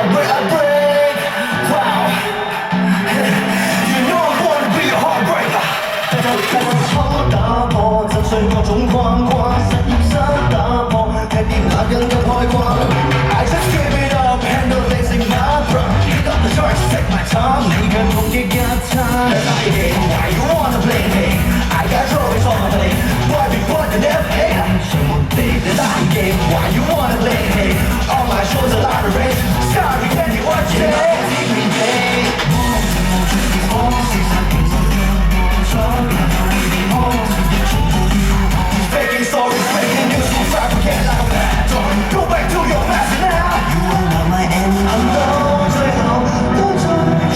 break. Wow. You know I wanna be a heartbreaker. 偷打破，震碎各種框框，實驗室打破，踢跌那根根開關。I just give it up, handle things in my bro. Pick up the charge, take my time. 你嘅痛嘅一餐。Why you wanna play me? I got trophies on my plate. Why be born to never hate? I'm so big that I game. Why you wanna play me? All my shows are like a race. Sorry, can't you watch it? Faking stories, faking news, you fabricate like a bad dog. Go back to your past now. You are not my end. I'm done. 最後都最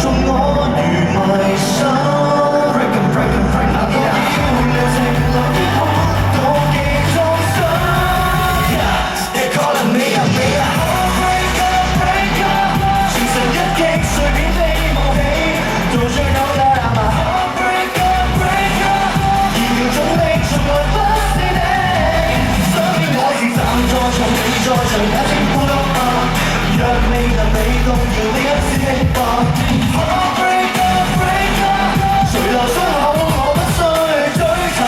終我如迷失。Break 'em, break 'em, break 'em. 那多啲會了情留啲痛，妒忌終生。They're calling me a heartbreaker, breaker. 全城一擊碎片飛舞起，Don't you know that I'm a heartbreaker, breaker? 遙遙總力從來不是你，身邊我是站在場，你在場也請歡樂吧。若未能被動搖，你一時氣吧。Heartbreaker, breaker. 誰留傷口我不需追查。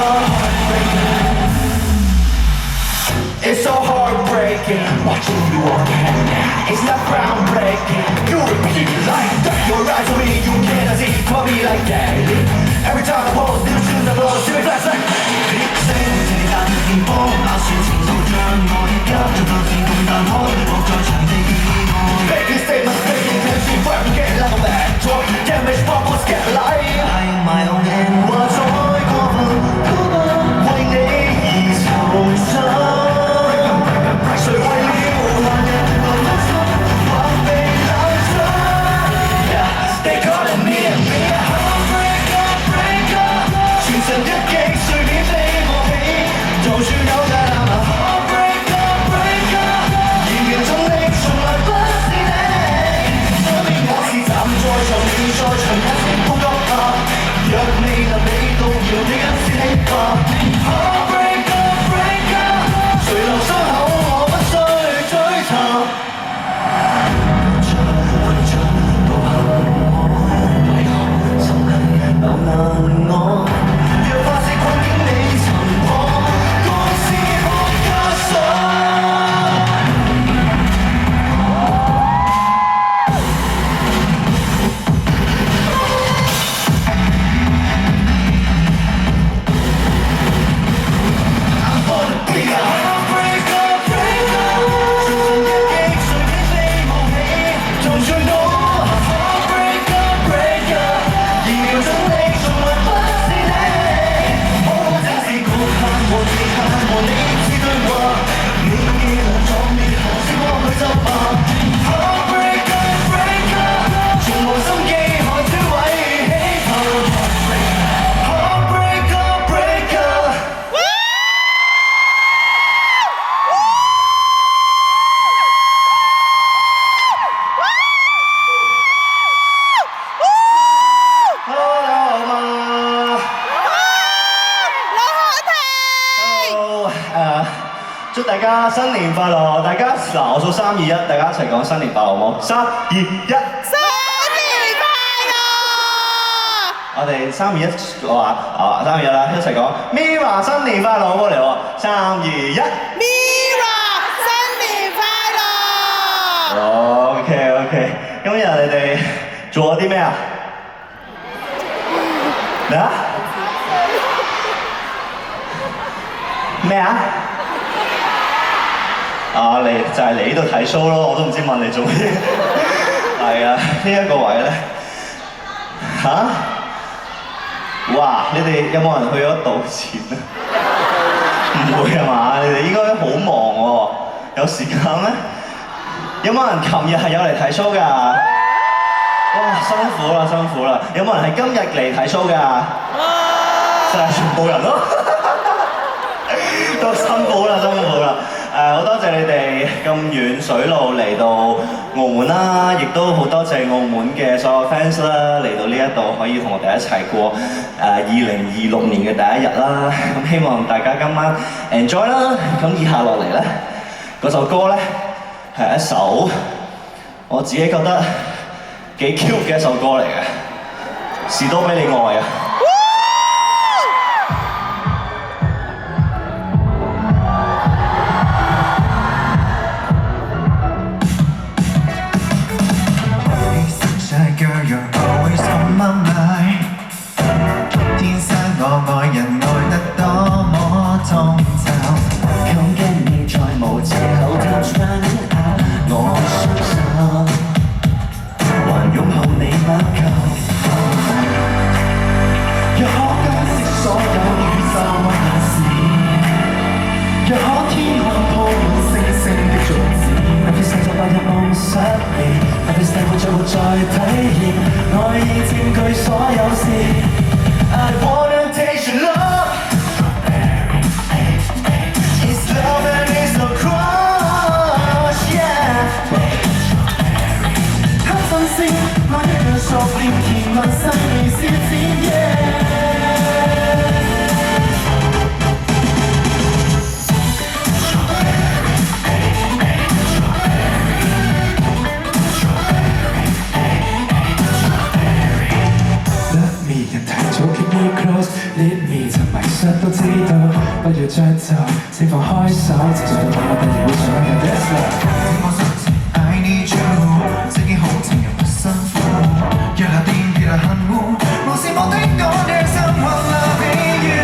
It's so heartbreaking watching you walk hand in hand. It's not groundbreaking. You repeat it like that. Your eyes on me, you cannot see. Call me like daddy. Every time I pose, new shoes I blow, see me flash like. 聲你但見風，那説情路將我急着到天空但可伏在場地意外。Making statements, making tension, fabricate like a bad dog. Damage bubbles get alive. I am my own end. 我再過分，孤獨為你而受傷。誰為了還人來分手，或被冷傷 They calling me a heartbreaker, breaker. 全城一擊碎片飛舞起 Don't you know that I'm a heartbreaker, breaker? 遙遙總力從來不是你，身邊我是站在場，你在場也請歡樂吧。若未能被動搖，你一時氣吧。Heartbreaker, breaker. 誰留傷口我不需追查。留難我，若發洩困境你尋破，該是我枷鎖。I'm gonna be a heartbreaker, breaker. 全城一擊碎片飛舞起 Don't you know I'm a heartbreaker, breaker? 遙遙總力從來不是你，可正是局限和時限和你似對話，你既能壯烈行先幫佢執吧。Heartbreaker, breaker. 從無心機害摧毀氣魄。Heartbreaker, breaker. 好嘛。祝大家新年快樂！大家嗱，我數3、2、1，大家一齊講新年快樂好冇？3、2、1。新年快樂！我哋3、2、1話3、2、1啦，一齊講 Mirror 新年快樂好唔好嚟喎？3、2、1。Mirror 新年快樂！ OK，今日你哋做咗啲咩啊？咩啊？咩啊？你就係嚟呢度睇 show 咯，我都唔知問你做咩。係啊，呢一個位咧哇！你哋有冇人去咗賭錢啊？唔會係嘛？你哋應該好忙喎，有時間咩？有冇人琴日係有嚟睇 show 㗎？哇！辛苦啦！有冇人係今日嚟睇 show 㗎？就係全部人咯，都辛苦啦！好多謝你哋咁遠水路嚟到澳門啦，亦都好多謝澳門嘅所有 fans 啦，嚟到呢一度可以同我哋一齊過2026年嘅第一日啦。咁希望大家今晚 enjoy 啦。咁以下落嚟咧，嗰首歌咧係一首我自己覺得幾 cute 嘅一首歌嚟嘅，士多啤梨愛啊！天生我愛人愛得多麼通透，強驚你再無藉口偷穿下我雙手，還擁抱你不夠。若可解釋所有宇宙萬事，若可天空鋪滿星星的種子，特別細作擺入夢室裏，特別細部最後再體驗，愛已佔據所有事。I wanna taste your love. It's love and it's no crush, yeah. 貪新鮮，愛一樣熟練甜蜜細微笑展現。Lead me 就迷失都知道，不要將就，請放開手，直接到我哋會想嘅 That's love。聽我深情 I need you， 這件好情人不辛苦，若下電別來恨惡，無視目的我嘅心魂 loving you。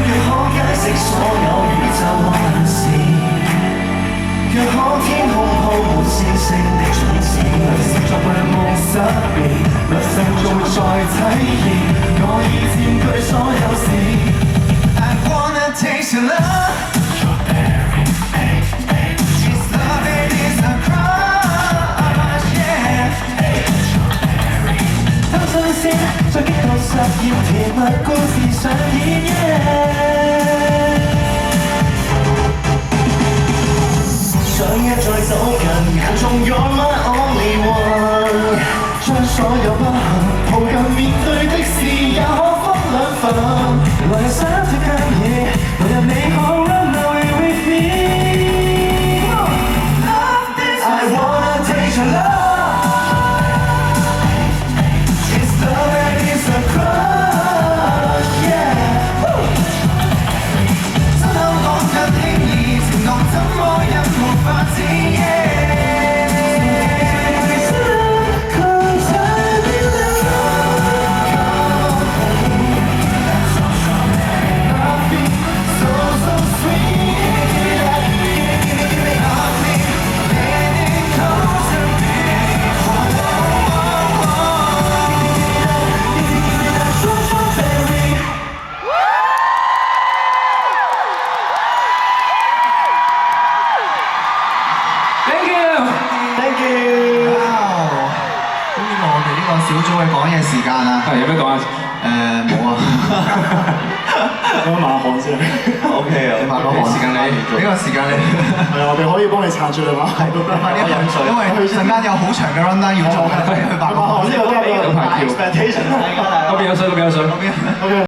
若可解釋所有宇宙萬事，若可天空鋪滿星星的種子，實在不夢失眠，來世仲會再體驗。我已佔據所有事 I wanna taste your love It's love it is a crush yeah 貪新鮮再激動實驗甜蜜故事上演想一再走近眼中 You're my only one 將所有不幸抱緊面對的事也可分兩份來想脫間嘢來讓你好 run away with me I wanna taste your love It's love and it's a crush yeah 心口講得輕易承諾怎麼也無法自言小組嘅講嘢時間啊，係有咩講啊？冇啊，講馬航先。OK 啊，你馬個航時間你，呢個時間你，係我哋可以幫你撐住你馬航都得。因為陣間有好長嘅 run down 要做嘅，去馬個航呢個都係有排叫。嗰邊有水，嗰邊有水。OK。